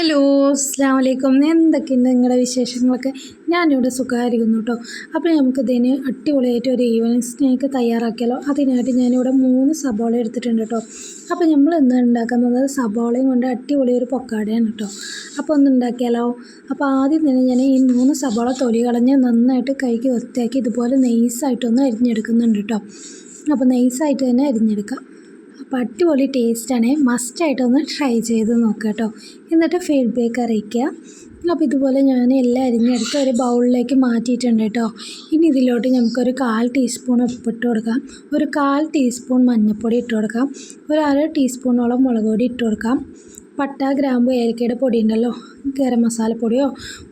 Hello, അസ്സലാമു അലൈക്കും. എന്തൊക്കെയുണ്ട് നിങ്ങളുടെ വിശേഷങ്ങളൊക്കെ? ഞാനിവിടെ സുഖമായിരിക്കുന്നു കേട്ടോ. അപ്പോൾ നമുക്കിതിന് അടിപൊളിയായിട്ട് ഒരു ഈവനിങ് സ്നാക്ക് തയ്യാറാക്കിയാലോ. അതിനായിട്ട് ഞാനിവിടെ 3 സബോള എടുത്തിട്ടുണ്ട് കേട്ടോ. അപ്പോൾ നമ്മൾ ഇന്ന് ഉണ്ടാക്കുന്നത് സബോളയും കൊണ്ട് അടിപൊളി ഒരു പൊക്കാടയാണ് കേട്ടോ. അപ്പോൾ ഒന്ന് ഉണ്ടാക്കിയാലോ. അപ്പോൾ ആദ്യം തന്നെ ഞാൻ ഈ 3 സബോള തൊലി കളഞ്ഞ് നന്നായിട്ട് കൈക്ക് വൃത്തിയാക്കി ഇതുപോലെ നൈസായിട്ടൊന്ന് അരിഞ്ഞെടുക്കുന്നുണ്ട് കേട്ടോ. അപ്പോൾ നൈസായിട്ട് തന്നെ അരിഞ്ഞെടുക്കാം. അപ്പോൾ അടിപൊളി ടേസ്റ്റാണ്. മസ്റ്റായിട്ടൊന്ന് ട്രൈ ചെയ്ത് നോക്കുക കേട്ടോ. എന്നിട്ട് ഫീഡ്ബാക്ക് അറിയിക്കുക. അപ്പോൾ ഇതുപോലെ ഞാൻ എല്ലാം അരിഞ്ഞെടുത്ത് ഒരു ബൗളിലേക്ക് മാറ്റിയിട്ടുണ്ട് കേട്ടോ. ഇനി ഇതിലോട്ട് നമുക്കൊരു 1/4 ടീസ്പൂൺ ഉപ്പിട്ട് കൊടുക്കാം, ഒരു 1/4 ടീസ്പൂൺ മഞ്ഞൾപ്പൊടി ഇട്ട് കൊടുക്കാം, ഒരു 1/2 ടീസ്പൂണോളം മുളക് പൊടി ഇട്ട് കൊടുക്കാം. പട്ട, ഗ്രാമ്പു, ഏലക്കയുടെ പൊടി ഉണ്ടല്ലോ, ഗരം മസാലപ്പൊടിയോ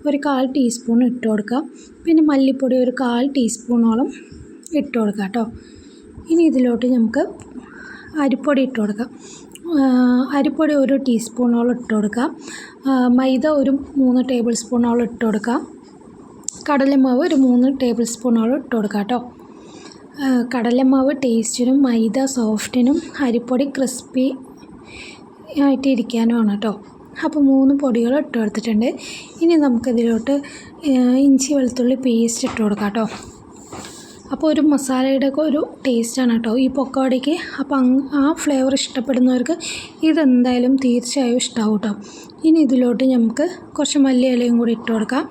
ഒരു 1/4 ടീസ്പൂൺ ഇട്ട് കൊടുക്കാം. പിന്നെ മല്ലിപ്പൊടി ഒരു 1/4 ടീസ്പൂണോളം ഇട്ട് കൊടുക്കാം കേട്ടോ. ഇനി ഇതിലോട്ട് നമുക്ക് അരിപ്പൊടി ഇട്ട് കൊടുക്കാം. അരിപ്പൊടി ഒരു ടീസ്പൂണോളം ഇട്ട് കൊടുക്കാം. മൈദ ഒരു 3 ടേബിൾ സ്പൂണോളം ഇട്ട് കൊടുക്കാം. കടലമാവ് ഒരു 3 ടേബിൾ സ്പൂണോളം ഇട്ട് കൊടുക്കാം കേട്ടോ. കടലമാവ് ടേസ്റ്റിനും മൈദ സോഫ്റ്റിനും അരിപ്പൊടി ക്രിസ്പി ആയിട്ട് ഇരിക്കാനുമാണ് കേട്ടോ. അപ്പോൾ 3 പൊടികൾ ഇട്ട് കൊടുത്തിട്ടുണ്ട്. ഇനി നമുക്കിതിലോട്ട് ഇഞ്ചി വെളുത്തുള്ളി പേസ്റ്റ് ഇട്ട് കൊടുക്കാം കേട്ടോ. അപ്പോൾ ഒരു മസാലയുടെ ഒക്കെ ഒരു ടേസ്റ്റാണ് കേട്ടോ ഈ പൊക്കോടയ്ക്ക്. അപ്പോൾ ആ ഫ്ലേവർ ഇഷ്ടപ്പെടുന്നവർക്ക് ഇതെന്തായാലും തീർച്ചയായും ഇഷ്ടമാവും കേട്ടോ. ഇനി ഇതിലോട്ട് നമുക്ക് കുറച്ച് മല്ലിയിലയും കൂടി ഇട്ട് കൊടുക്കാം.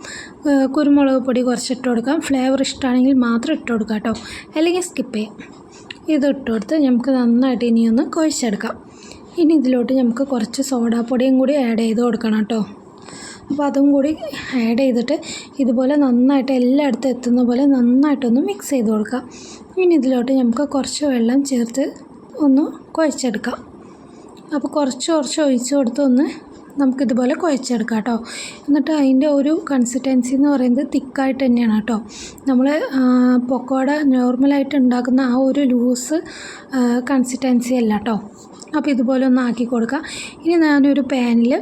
കുരുമുളക് പൊടി കുറച്ച് ഇട്ട് കൊടുക്കാം. ഫ്ലേവർ ഇഷ്ടമാണെങ്കിൽ മാത്രം ഇട്ട് കൊടുക്കാം കേട്ടോ, അല്ലെങ്കിൽ സ്കിപ്പ് ചെയ്യാം. ഇത് ഇട്ട് കൊടുത്ത് നമുക്ക് നന്നായിട്ട് ഇനിയൊന്ന് കുഴച്ചെടുക്കാം. ഇനി ഇതിലോട്ട് നമുക്ക് കുറച്ച് സോഡാപ്പൊടിയും കൂടി ആഡ് ചെയ്ത് കൊടുക്കണം കേട്ടോ. അപ്പോൾ അതും കൂടി ആഡ് ചെയ്തിട്ട് ഇതുപോലെ നന്നായിട്ട് എല്ലായിടത്തും എത്തുന്ന പോലെ നന്നായിട്ടൊന്ന് മിക്സ് ചെയ്ത് കൊടുക്കാം. ഇനി ഇതിലോട്ട് നമുക്ക് കുറച്ച് വെള്ളം ചേർത്ത് ഒന്ന് കുഴച്ചെടുക്കാം. അപ്പോൾ കുറച്ച് ഒഴിച്ച് കൊടുത്ത് ഒന്ന് നമുക്കിതുപോലെ കുഴച്ചെടുക്കാം കേട്ടോ. എന്നിട്ട് അതിൻ്റെ ഒരു കൺസിസ്റ്റൻസി എന്ന് പറയുന്നത് തിക്കായിട്ട് തന്നെയാണ് കേട്ടോ. നമ്മൾ പൊക്കോട നോർമലായിട്ട് ഉണ്ടാക്കുന്ന ആ ഒരു ലൂസ് കൺസിസ്റ്റൻസി അല്ല കേട്ടോ. അപ്പോൾ ഇതുപോലെ ഒന്ന് ആക്കി കൊടുക്കാം. ഇനി ഞാനൊരു പാനിൽ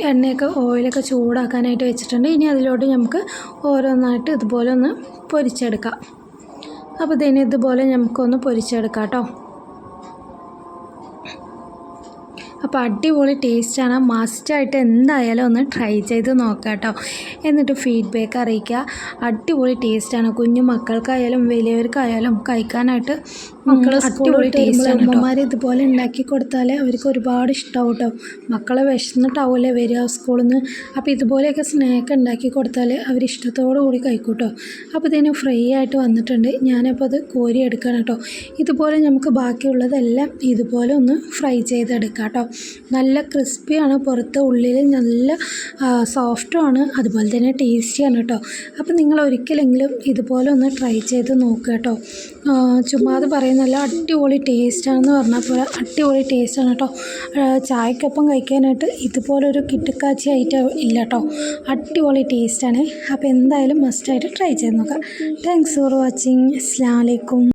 എണ്ണയൊക്കെ ഓയിലൊക്കെ ചൂടാക്കാനായിട്ട് വെച്ചിട്ടുണ്ട്. ഇനി അതിലോട്ട് നമുക്ക് ഓരോന്നായിട്ട് ഇതുപോലെ ഒന്ന് പൊരിച്ചെടുക്കാം. അപ്പോൾ ഇതിന് ഇതുപോലെ നമുക്കൊന്ന് പൊരിച്ചെടുക്കാം കേട്ടോ. അപ്പോൾ അടിപൊളി ടേസ്റ്റാണ്. മസ്റ്റായിട്ട് എന്തായാലും ഒന്ന് ട്രൈ ചെയ്ത് നോക്കാം കേട്ടോ. എന്നിട്ട് ഫീഡ്ബാക്ക് അറിയിക്കുക. അടിപൊളി ടേസ്റ്റാണ്. കുഞ്ഞു മക്കൾക്കായാലും വലിയവർക്കായാലും കഴിക്കാനായിട്ട് അടിപൊളി ടേസ്റ്റാണ്. അമ്മമാർ ഇതുപോലെ ഉണ്ടാക്കി കൊടുത്താൽ അവർക്ക് ഒരുപാട് ഇഷ്ടമാവും കേട്ടോ. മക്കളെ വിശന്നിട്ടാവില്ലേ വരിക സ്കൂളിൽ നിന്ന്. അപ്പോൾ ഇതുപോലെയൊക്കെ സ്നാക്ക് ഉണ്ടാക്കി കൊടുത്താൽ അവർ ഇഷ്ടത്തോടു കൂടി കഴിക്കും കേട്ടോ. അപ്പോൾ ഇതിന് ഫ്രൈ ആയിട്ട് വന്നിട്ടുണ്ട്. ഞാനപ്പോൾ അത് കോരി എടുക്കണം കേട്ടോ. ഇതുപോലെ നമുക്ക് ബാക്കിയുള്ളതെല്ലാം ഇതുപോലെ ഒന്ന് ഫ്രൈ ചെയ്തെടുക്കാം കേട്ടോ. നല്ല ക്രിസ്പിയാണ് പുറത്ത്, ഉള്ളിൽ നല്ല സോഫ്റ്റുമാണ്, അതുപോലെ തന്നെ ടേസ്റ്റിയാണ് കേട്ടോ. അപ്പോൾ നിങ്ങൾ ഒരിക്കലെങ്കിലും ഇതുപോലെ ഒന്ന് ട്രൈ ചെയ്ത് നോക്കുക കേട്ടോ. ചുമ്മാതെ പറയുന്നല്ല, അടിപൊളി ടേസ്റ്റാണെന്ന് പറഞ്ഞാൽ പോലെ അടിപൊളി ടേസ്റ്റാണ് കേട്ടോ. ചായക്കൊപ്പം കഴിക്കാനായിട്ട് ഇതുപോലൊരു കിട്ടുക്കാച്ചി ഐറ്റം ഇല്ല കേട്ടോ. അടിപൊളി ടേസ്റ്റാണ്. അപ്പോൾ എന്തായാലും മസ്റ്റായിട്ട് ട്രൈ ചെയ്ത് നോക്കാം. Thanks for watching. അസ്സലാമു അലൈക്കും.